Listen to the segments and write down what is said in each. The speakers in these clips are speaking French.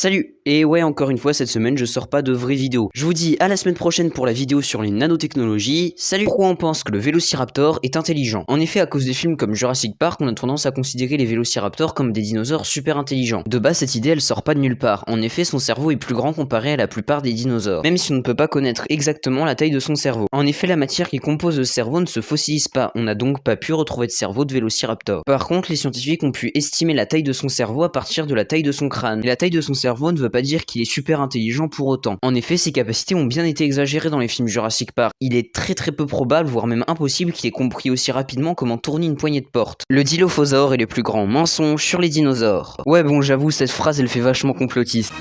Salut! Et ouais, encore une fois, cette semaine, je sors pas de vraies vidéos. Je vous dis à la semaine prochaine pour la vidéo sur les nanotechnologies. Salut! Pourquoi on pense que le vélociraptor est intelligent? En effet, à cause des films comme Jurassic Park, on a tendance à considérer les vélociraptors comme des dinosaures super intelligents. De base, cette idée, elle sort pas de nulle part. En effet, son cerveau est plus grand comparé à la plupart des dinosaures, même si on ne peut pas connaître exactement la taille de son cerveau. En effet, la matière qui compose le cerveau ne se fossilise pas, on n'a donc pas pu retrouver de cerveau de vélociraptor. Par contre, les scientifiques ont pu estimer la taille de son cerveau à partir de la taille de son crâne. Et la taille de son cerveau ne veut pas dire qu'il est super intelligent pour autant. En effet, ses capacités ont bien été exagérées dans les films Jurassic Park. Il est très peu probable, voire même impossible, qu'il ait compris aussi rapidement comment tourner une poignée de porte. Le dilophosaure est le plus grand mensonge sur les dinosaures. Ouais bon, j'avoue, cette phrase elle fait vachement complotiste.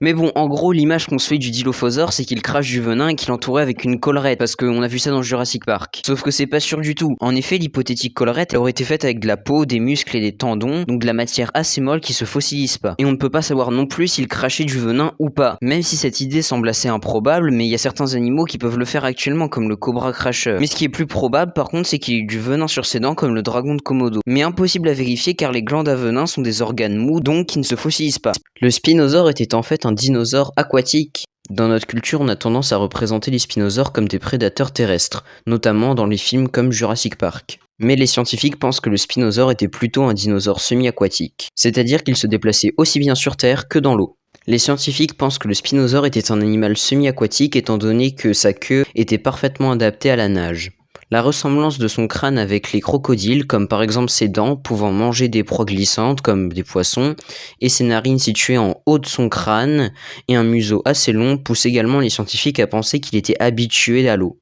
Mais bon, en gros, l'image qu'on se fait du dilophosaure, c'est qu'il crache du venin et qu'il entourait avec une collerette, parce qu'on a vu ça dans Jurassic Park. Sauf que c'est pas sûr du tout. En effet, l'hypothétique collerette, elle aurait été faite avec de la peau, des muscles et des tendons, donc de la matière assez molle qui se fossilise pas. Et on ne peut pas savoir non plus s'il crachait du venin ou pas. Même si cette idée semble assez improbable, mais il y a certains animaux qui peuvent le faire actuellement, comme le cobra cracheur. Mais ce qui est plus probable, par contre, c'est qu'il ait eu du venin sur ses dents, comme le dragon de Komodo. Mais impossible à vérifier car les glandes à venin sont des organes mous, donc qui ne se fossilisent pas. Le spinosaure était en fait un dinosaure aquatique. Dans notre culture, on a tendance à représenter les spinosaures comme des prédateurs terrestres, notamment dans les films comme Jurassic Park. Mais les scientifiques pensent que le spinosaure était plutôt un dinosaure semi-aquatique, c'est-à-dire qu'il se déplaçait aussi bien sur Terre que dans l'eau. Les scientifiques pensent que le spinosaure était un animal semi-aquatique étant donné que sa queue était parfaitement adaptée à la nage. La ressemblance de son crâne avec les crocodiles, comme par exemple ses dents pouvant manger des proies glissantes comme des poissons, et ses narines situées en haut de son crâne, et un museau assez long, pousse également les scientifiques à penser qu'il était habitué à l'eau.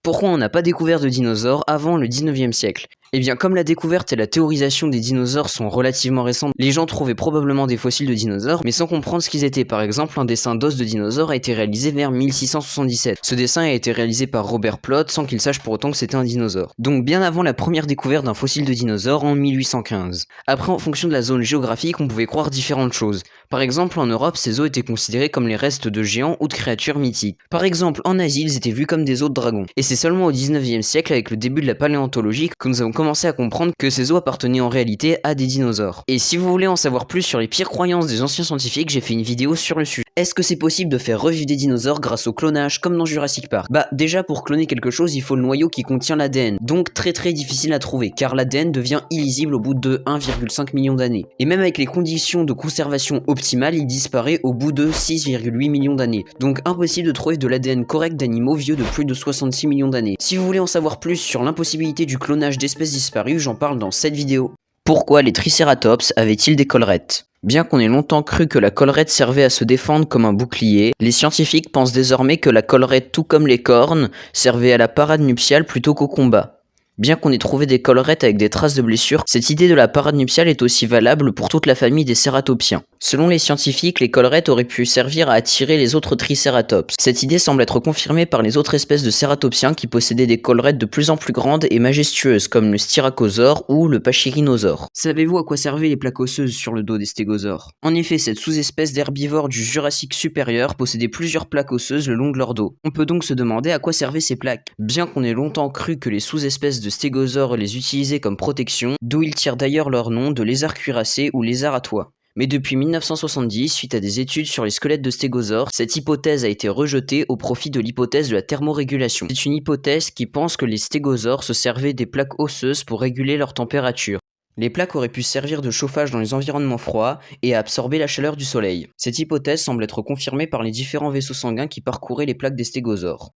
Pourquoi on n'a pas découvert de dinosaures avant le 19e siècle? Eh bien, comme la découverte et la théorisation des dinosaures sont relativement récentes, les gens trouvaient probablement des fossiles de dinosaures, mais sans comprendre ce qu'ils étaient. Par exemple, un dessin d'os de dinosaure a été réalisé vers 1677. Ce dessin a été réalisé par Robert Plot sans qu'il sache pour autant que c'était un dinosaure. Donc bien avant la première découverte d'un fossile de dinosaure en 1815. Après, en fonction de la zone géographique, on pouvait croire différentes choses. Par exemple, en Europe, ces os étaient considérés comme les restes de géants ou de créatures mythiques. Par exemple, en Asie, ils étaient vus comme des os de dragons. Et c'est seulement au 19e siècle, avec le début de la paléontologie, que nous avons commencé à comprendre que ces os appartenaient en réalité à des dinosaures. Et si vous voulez en savoir plus sur les pires croyances des anciens scientifiques, j'ai fait une vidéo sur le sujet. Est-ce que c'est possible de faire revivre des dinosaures grâce au clonage, comme dans Jurassic Park? Bah déjà, pour cloner quelque chose, il faut le noyau qui contient l'ADN, donc très difficile à trouver, car l'ADN devient illisible au bout de 1,5 million d'années. Et même avec les conditions de conservation optimales, il disparaît au bout de 6,8 millions d'années. Donc impossible de trouver de l'ADN correct d'animaux vieux de plus de 66 millions d'années. Si vous voulez en savoir plus sur l'impossibilité du clonage d'espèces disparues, j'en parle dans cette vidéo. Pourquoi les tricératops avaient-ils des collerettes? Bien qu'on ait longtemps cru que la collerette servait à se défendre comme un bouclier, les scientifiques pensent désormais que la collerette, tout comme les cornes, servait à la parade nuptiale plutôt qu'au combat. Bien qu'on ait trouvé des collerettes avec des traces de blessures, cette idée de la parade nuptiale est aussi valable pour toute la famille des cératopsiens. Selon les scientifiques, les collerettes auraient pu servir à attirer les autres tricératops. Cette idée semble être confirmée par les autres espèces de cératopsiens qui possédaient des collerettes de plus en plus grandes et majestueuses, comme le styracosaure ou le pachyrhinosaure. Savez-vous à quoi servaient les plaques osseuses sur le dos des stégosaures? En effet, cette sous-espèce d'herbivores du Jurassique supérieur possédait plusieurs plaques osseuses le long de leur dos. On peut donc se demander à quoi servaient ces plaques. Bien qu'on ait longtemps cru que les sous-espèces de stégosaures les utilisaient comme protection, d'où ils tirent d'ailleurs leur nom de lézards cuirassés ou lézards à toit. Mais depuis 1970, suite à des études sur les squelettes de stégosaures, cette hypothèse a été rejetée au profit de l'hypothèse de la thermorégulation. C'est une hypothèse qui pense que les stégosaures se servaient des plaques osseuses pour réguler leur température. Les plaques auraient pu servir de chauffage dans les environnements froids et à absorber la chaleur du soleil. Cette hypothèse semble être confirmée par les différents vaisseaux sanguins qui parcouraient les plaques des stégosaures.